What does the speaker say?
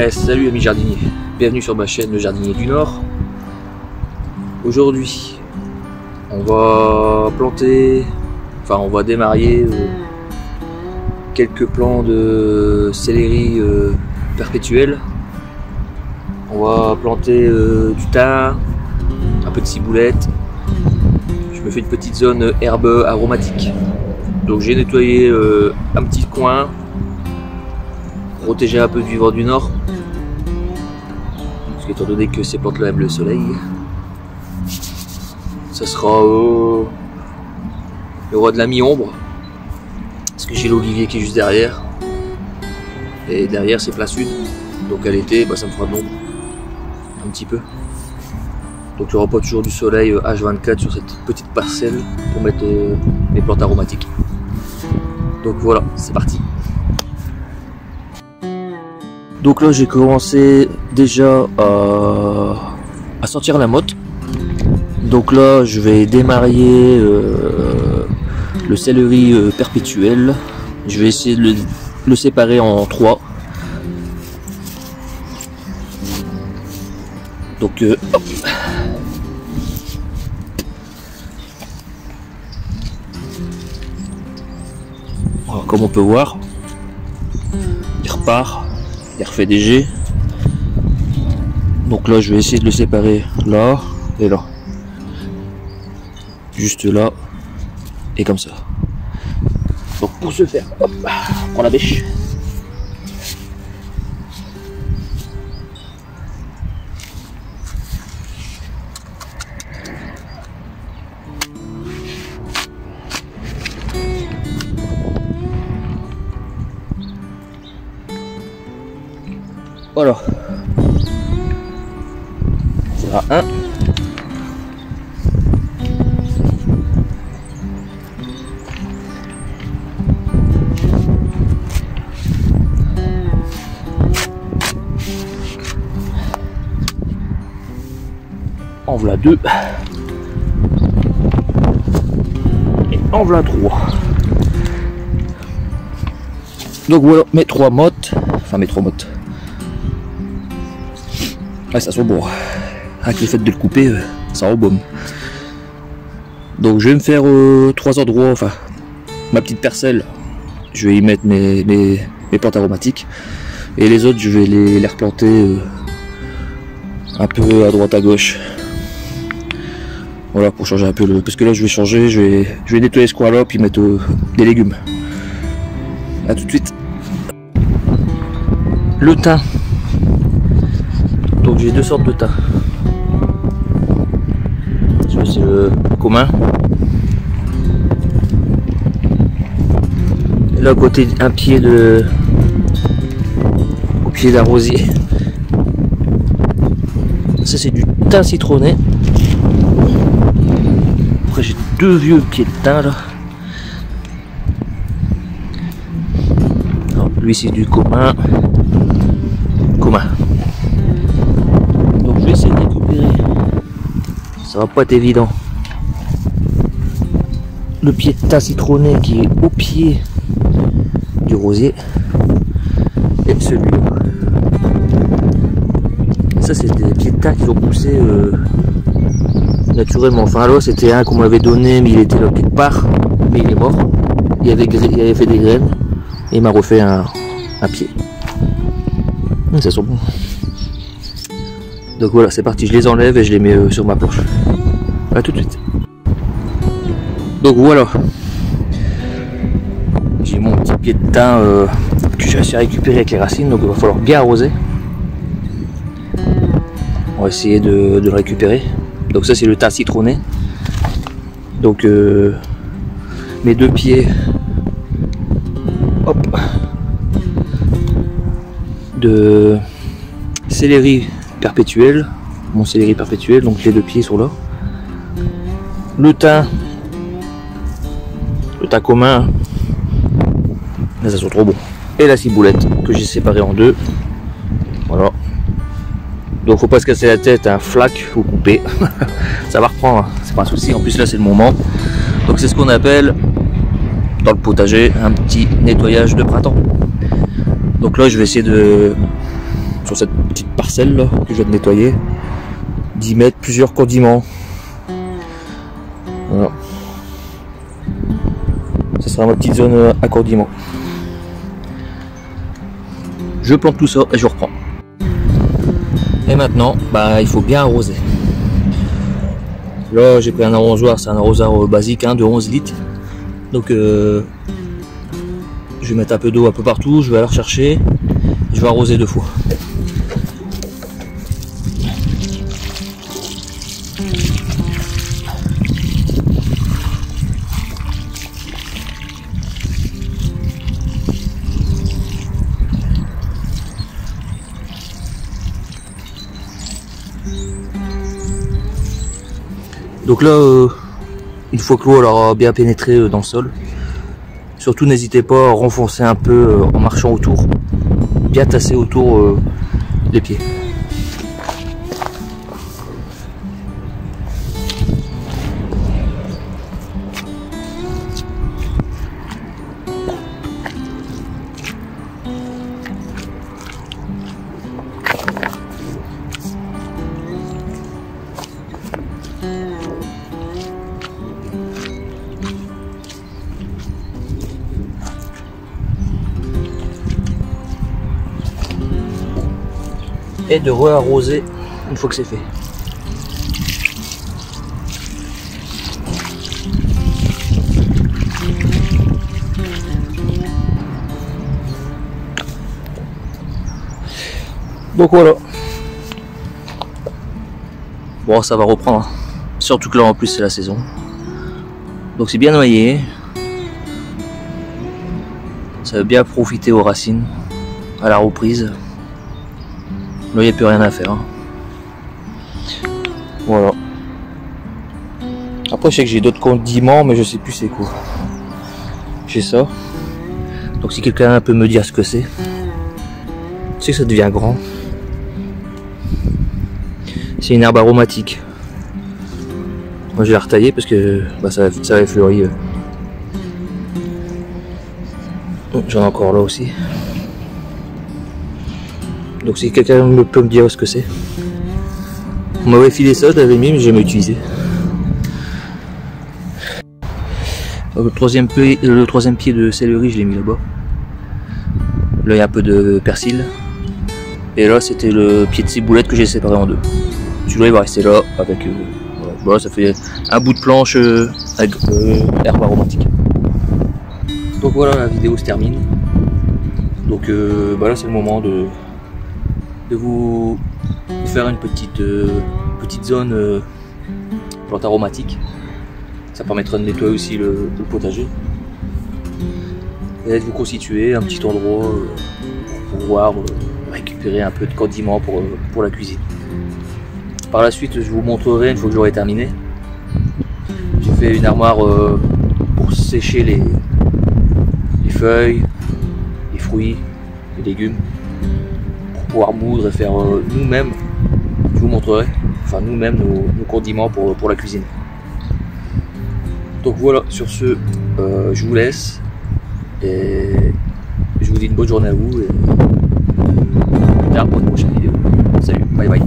Salut amis jardiniers, bienvenue sur ma chaîne Le Jardinier du Nord. Aujourd'hui, on va planter, on va démarrer quelques plants de céleri perpétuel. On va planter du thym, un peu de ciboulette. Je me fais une petite zone herbe aromatique. Donc j'ai nettoyé un petit coin, protégé un peu du vent du nord. Parce qu'étant donné que ces plantes-là aiment le soleil, ça sera il y aura de la mi-ombre. Parce que j'ai l'olivier qui est juste derrière. Et derrière c'est plein sud. Donc à l'été, ça me fera de l'ombre. Un petit peu. Donc il n'y aura pas toujours du soleil H24 sur cette petite parcelle pour mettre les plantes aromatiques. Donc voilà, c'est parti. Donc là j'ai commencé déjà à sortir la motte. Donc là je vais démarrer le céleri perpétuel. Je vais essayer de le séparer en 3. Donc hop. Voilà, comme on peut voir, il repart, il refait des jets. Donc là je vais essayer de le séparer là et là. Juste là et comme ça. Donc pour ce faire, hop, on prend la bêche. Voilà. Ça sera un. En voilà 2. Et en voilà 3. Donc voilà mes 3 mottes. Enfin mes 3 mottes. Ouais, ça sent bon. Avec le fait de le couper, ça embaume. Donc je vais me faire 3 endroits, ma petite parcelle, je vais y mettre mes plantes aromatiques. Et les autres, je vais les replanter un peu à droite à gauche. Voilà, pour changer un peu parce que là je vais changer, je vais nettoyer ce coin là puis mettre des légumes. A tout de suite. Le thym. Donc j'ai 2 sortes de thym. C'est le commun. Et là à côté un pied au pied d'un rosier. Ça c'est du thym citronné. Après j'ai 2 vieux pieds de thym là. Alors, lui c'est du commun. Donc je vais essayer de récupérer. Ça va pas être évident. Le pied de thym citronné qui est au pied du rosier. Et celui-là. Ça c'est des pieds de thym qui ont poussé naturellement. Enfin là c'était un qu'on m'avait donné mais il était là quelque part. Mais il est mort. Il avait fait des graines. Et il m'a refait un pied. Ça sent bon. Donc voilà, c'est parti, je les enlève et je les mets sur ma planche. A tout de suite. Donc voilà. J'ai mon petit pied de thym que j'ai réussi à récupérer avec les racines, donc il va falloir bien arroser. On va essayer de le récupérer. Donc ça c'est le thym citronné. Donc mes 2 pieds. Hop. De céleri perpétuel, mon céleri perpétuel, donc les 2 pieds sont là. Le thym commun, là ça sent trop bon. Et la ciboulette que j'ai séparée en 2. Voilà. Donc faut pas se casser la tête, un flac, faut couper. Ça va reprendre, c'est pas un souci. En plus là c'est le moment. Donc c'est ce qu'on appelle dans le potager un petit nettoyage de printemps. Donc là je vais essayer de sur cette petite parcelle là, que je viens de nettoyer, d'y mettre plusieurs condiments. Voilà. Ça sera ma petite zone à condiments. Je plante tout ça et je reprends. Et maintenant, bah, il faut bien arroser. Là, j'ai pris un arrosoir, c'est un arrosoir basique hein, de 11 litres. Donc, je vais mettre un peu d'eau un peu partout, je vais aller rechercher. Je vais arroser 2 fois. Donc là, une fois que l'eau aura bien pénétré dans le sol, surtout n'hésitez pas à renfoncer un peu en marchant autour, bien tasser autour les pieds. Et de re-arroser une fois que c'est fait. Donc voilà. Bon, ça va reprendre. Surtout que là en plus c'est la saison. Donc c'est bien noyé. Ça va bien profiter aux racines à la reprise. Là, il n'y a plus rien à faire. Hein. Voilà. Après, je sais que j'ai d'autres condiments, mais je sais plus c'est quoi. J'ai ça. Donc, si quelqu'un peut me dire ce que c'est, je sais que ça devient grand. C'est une herbe aromatique. Moi, je vais la retailler parce que bah, ça va fleurir. J'en ai encore là aussi. Donc si quelqu'un peut me dire ce que c'est. On m'avait filé ça, je l'avais mis mais j'ai jamais utilisé. Le troisième pied de céleri je l'ai mis là-bas. Là il y a un peu de persil. Et là c'était le pied de ciboulette que j'ai séparé en 2. Celui-là il va rester là avec... voilà, ça fait un bout de planche avec herbe aromatique. Donc voilà, la vidéo se termine. Donc bah là c'est le moment de vous faire une petite zone plante aromatique. Ça permettra de nettoyer aussi le potager et de vous constituer un petit endroit pour pouvoir récupérer un peu de condiments pour la cuisine. Par la suite je vous montrerai une fois que j'aurai terminé. J'ai fait une armoire pour sécher les feuilles, les fruits, les légumes, pouvoir moudre et faire nous-mêmes, je vous montrerai, enfin nous-mêmes nos condiments pour la cuisine. Donc voilà, sur ce, je vous laisse et je vous dis une bonne journée à vous et à la prochaine vidéo. Salut, bye bye.